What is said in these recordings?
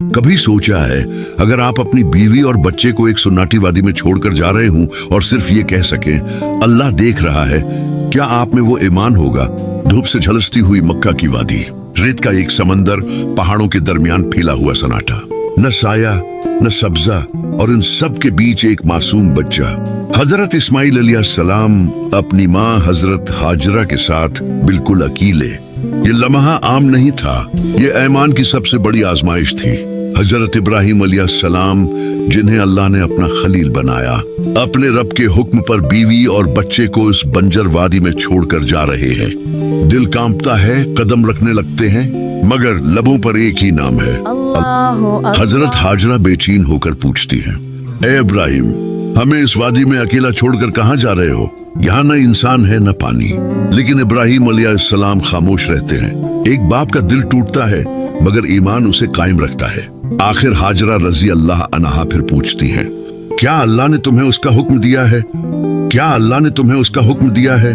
कभी सोचा है अगर आप अपनी बीवी और बच्चे को एक सुन्नाटी वादी में छोड़कर जा रहे हूं और सिर्फ ये कह सकें अल्लाह देख रहा है, क्या आप में वो ईमान होगा? धूप से झलसती हुई मक्का की वादी, रेत का एक समंदर, पहाड़ों के दरमियान फैला हुआ सन्नाटा, न साया न सब्जा, और इन सब के बीच एक मासूम बच्चा। हजरत इस्माइल अलैहिस्सलाम अपनी माँ हजरत हाजरा के साथ बिल्कुल अकेले। ये लम्हा आम नहीं था, ये ईमान की सबसे बड़ी आजमाइश थी। हजरत इब्राहिम अलैहिस्सलाम, जिन्हें अल्लाह ने अपना खलील बनाया, अपने रब के हुक्म पर बीवी और बच्चे को इस बंजर वादी में छोड़कर जा रहे हैं। दिल कांपता है, कदम रखने लगते हैं, मगर लबों पर एक ही नाम है, हजरत हाजरा बेचैन होकर पूछती हैं, ए इब्राहिम, हमें इस वादी में अकेला छोड़कर कहाँ जा रहे हो? यहाँ न इंसान है न पानी। लेकिन इब्राहिम अलैहिस्सलाम खामोश रहते हैं। एक बाप का दिल टूटता है, मगर ईमान उसे कायम रखता है। आखिर हाजरा रजी अल्लाह अन्हा फिर पूछती हैं, क्या अल्लाह ने तुम्हें उसका हुक्म दिया है? क्या अल्लाह ने तुम्हें उसका हुक्म दिया है?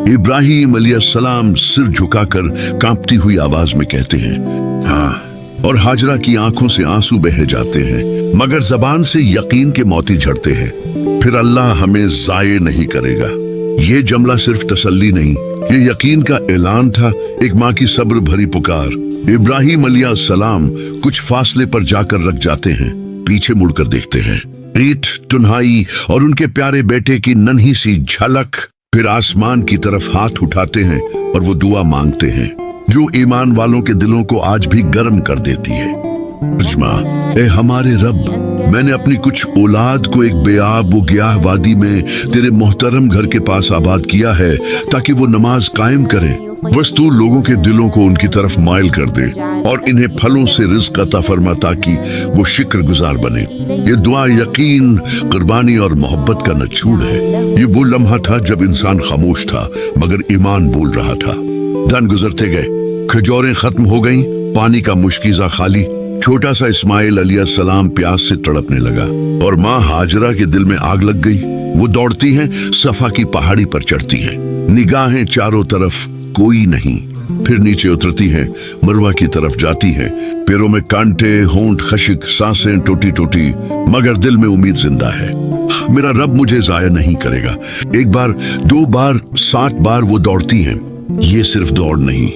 इब्राहिम अलैहिस्सलाम सिर झुकाकर कांपती हुई आवाज में कहते हैं, हाँ। और हाजरा की आंखों से आंसू बह जाते हैं, मगर जबान से यकीन के मोती झड़ते हैं। फिर अल्लाह हमें जाये नहीं करेगा। ये जुमला सिर्फ तसल्ली नहीं, ये यकीन का ऐलान था, एक माँ की सब्र भरी पुकार। इब्राहिम अलैहिस्सलाम कुछ फासले पर जाकर रख जाते हैं, पीछे मुड़कर देखते हैं, रेत, तुन्हाई और उनके प्यारे बेटे की नन्ही सी झलक। फिर आसमान की तरफ हाथ उठाते हैं और वो दुआ मांगते हैं जो ईमान वालों के दिलों को आज भी गर्म कर देती है। ए हमारे रब, मैंने अपनी कुछ औलाद को एक बेआब व ग्याह वादी में तेरे मोहतरम घर के पास आबाद किया है ताकि वो नमाज कायम करें। बस तू लोगों के दिलों को उनकी तरफ माइल कर दे और इन्हें फलों से रिज़्क अता फरमा ताकि वो शुक्रगुजार बने। ये दुआ यकीन, कुर्बानी और मोहब्बत का निचोड़ है। ये वो लम्हा था जब इंसान खामोश था मगर ईमान बोल रहा था। दिन गुजरते गए, खजूरें खत्म हो गईं, पानी का मुश्किज़ा खाली। छोटा सा इस्माइल अलैहिस्सलाम प्यास से तड़पने लगा और माँ हाजरा के दिल में आग लग गई। वो दौड़ती हैं, सफा की पहाड़ी पर चढ़ती हैं, निगाहें चारों तरफ, कोई नहीं। फिर नीचे उतरती हैं, मरवा की तरफ जाती हैं, पैरों में कांटे, होंठ खशिक, सांसें टूटी टूटी, मगर दिल में उम्मीद जिंदा है। मेरा रब मुझे जाया नहीं करेगा। एक बार, दो बार, 7 बार वो दौड़ती हैं। ये सिर्फ दौड़ नहीं,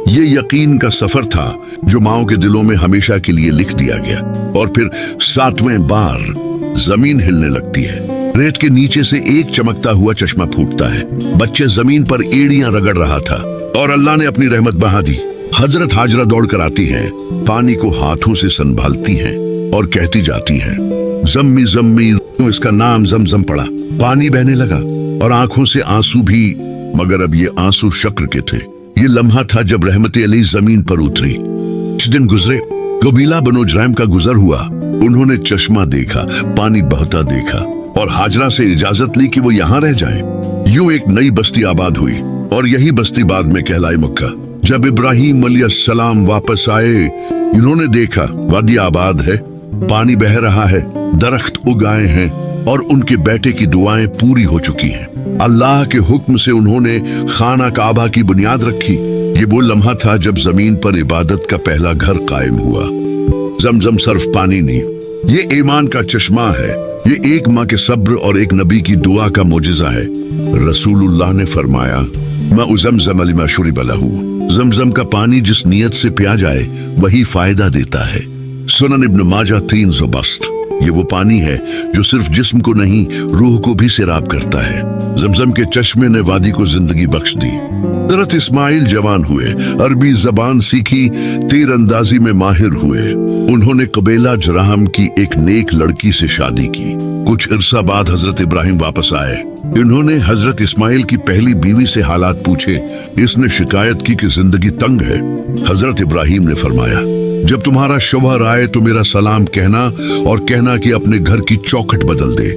ये यकीन का सफर था जो माओ के दिलों में हमेशा के लिए लिख दिया गया। और फिर 7वें बार जमीन हिलने लगती है, रेत के नीचे से एक चमकता हुआ चश्मा फूटता है। बच्चे जमीन पर एड़ियां रगड़ रहा था और अल्लाह ने अपनी रहमत बहा दी। हजरत हाजरा दौड़कर आती हैं, पानी को हाथों से संभालती हैं और कहती जाती हैं, जम्मी जम्मी। इसका नाम जमजम पड़ा। पानी बहने लगा और आंखों से आंसू भी, मगर अब ये आंसू शक्र के थे। ये लम्हा था जब रहमत अली जमीन पर उतरी। कुछ दिन गुजरे, कबीला बनो जुरैम का गुजर हुआ। उन्होंने चश्मा देखा, पानी बहता देखा और हाजरा से इजाजत ली कि वो यहाँ रह जाएं। यूं एक नई बस्ती आबाद हुई और यही बस्ती बाद में कहलाई मक्का। जब इब्राहिम अलैहिस्सलाम वापस आए, इन्होंने देखा वादी आबाद है, पानी बह रहा है, दरख्त उग आए हैं और उनके बेटे की दुआएं पूरी हो चुकी हैं। अल्लाह के हुक्म से उन्होंने खाना काबा की बुनियाद रखी। ये वो लम्हा था जब जमीन पर इबादत का पहला घर कायम हुआ। जमजम सिर्फ पानी नहीं, ये ईमान का चश्मा है। ये एक माँ के सब्र और एक नबी की दुआ का मोजिज़ा है। रसूलुल्लाह ने फरमाया, मैं ज़मज़म लिमा शुरिब लहू, जमजम का पानी जिस नियत से पिया जाए वही फायदा देता है। सुनन इब्न माजा 3 ज़बस्त। ये वो पानी है जो सिर्फ जिस्म को नहीं, रूह को भी सैराब करता है। जमजम के चश्मे ने वादी को जिंदगी बख्श दी। हजरत इस्माइल जवान हुए, अरबी जबान सीखी, तीर अंदाजी में माहिर हुए। उन्होंने कबीला जुरैम की एक नेक लड़की से शादी की। कुछ अरसा बाद हजरत इब्राहिम वापस आए। इन्होंने हजरत इस्माइल की पहली बीवी से हालात पूछे। इसने शिकायत की कि जिंदगी तंग है। हजरत इब्राहिम ने फरमाया, जब तुम्हारा शौहर आए तो मेरा सलाम कहना और कहना कि अपने घर की चौखट बदल दे।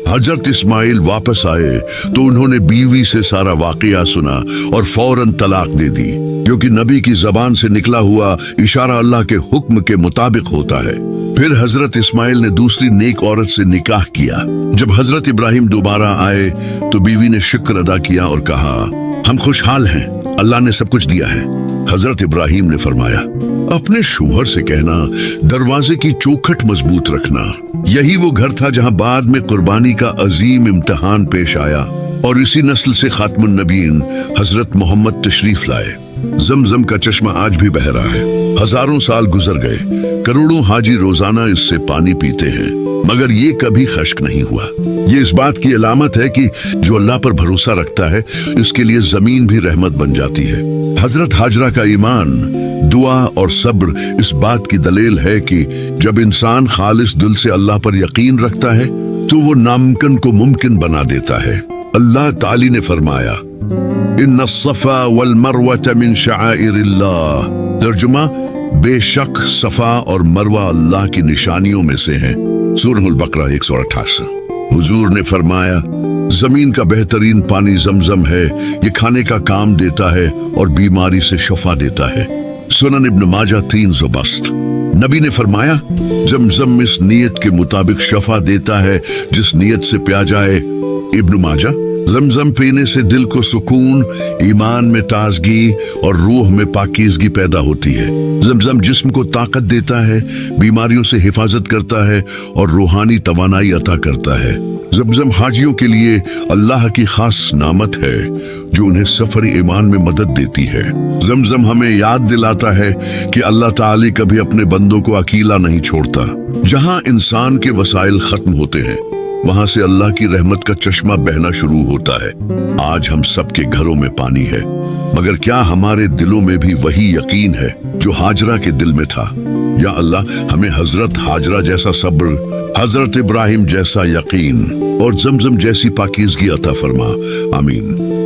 हजरत इस्माइल वापस आए तो उन्होंने बीवी से सारा वाकया सुना और फौरन तलाक दे दी, क्योंकि नबी की जबान से निकला हुआ इशारा अल्लाह के हुक्म के मुताबिक होता है। फिर हजरत इस्माइल ने दूसरी नेक औरत से निकाह किया। जब हजरत इब्राहिम दोबारा आए तो बीवी ने शुक्र अदा किया और कहा, हम खुशहाल हैं, अल्लाह ने सब कुछ दिया है। हजरत इब्राहिम ने फरमाया, अपने शोहर से कहना दरवाजे की चौखट मजबूत रखना। यही वो घर था जहां बाद में कुर्बानी का अजीम इम्तिहान पेश आया और इसी नस्ल से खातमुन नबीन हजरत मोहम्मद तशरीफ लाए। जमजम का चश्मा आज भी बह रहा है। हजारों साल गुजर गए, करोड़ों हाजी रोजाना इससे पानी पीते हैं, मगर ये कभी खश्क नहीं हुआ। ये इस बात की अलामत है कि जो अल्लाह पर भरोसा रखता है, इसके लिए जमीन भी रहमत बन जाती है। हजरत हाजरा का ईमान, दुआ और सब्र इस बात की दलील है कि जब इंसान खालिस दिल से अल्लाह पर यकीन रखता है तो वो नामुमकिन को मुमकिन बना देता है। अल्लाह ताली ने फरमाया, इन्ना सफा वल मरवत मिन शआइरिल्लाह। तर्जुमा, बेशक सफा और मरवा अल्लाह की निशानियों में से हैं। सूरह बकरा 128। हुजूर ने फरमाया, जमीन का बेहतरीन पानी जमजम है, ये खाने का काम देता है और बीमारी से शफा देता है। सुनन इब्न माजा 362। नबी ने फरमाया, जमजम इस नियत के मुताबिक शफा देता है जिस नियत से प्या जाए। इब्न माजा। जमजम पीने से दिल को सुकून, ईमान में ताजगी और रूह में पाकीज़गी पैदा होती है। जमजम जिस्म को ताकत देता है, बीमारियों से हिफाजत करता है और रूहानी तवानाई अता करता है। जमजम हाजियों के लिए अल्लाह की खास नामत है जो उन्हें सफर ईमान में मदद देती है। जमजम हमें याद दिलाता है कि अल्लाह ताली कभी अपने बंदों को अकेला नहीं छोड़ता। जहां इंसान के वसाइल खत्म होते हैं, वहां से अल्लाह की रहमत का चश्मा बहना शुरू होता है। आज हम सबके घरों में पानी है, मगर क्या हमारे दिलों में भी वही यकीन है जो हाजरा के दिल में था? या अल्लाह हमें हजरत हाजरा जैसा सब्र, हजरत इब्राहिम जैसा यकीन और जमजम जैसी पाकीज़गी अता फरमा। आमीन।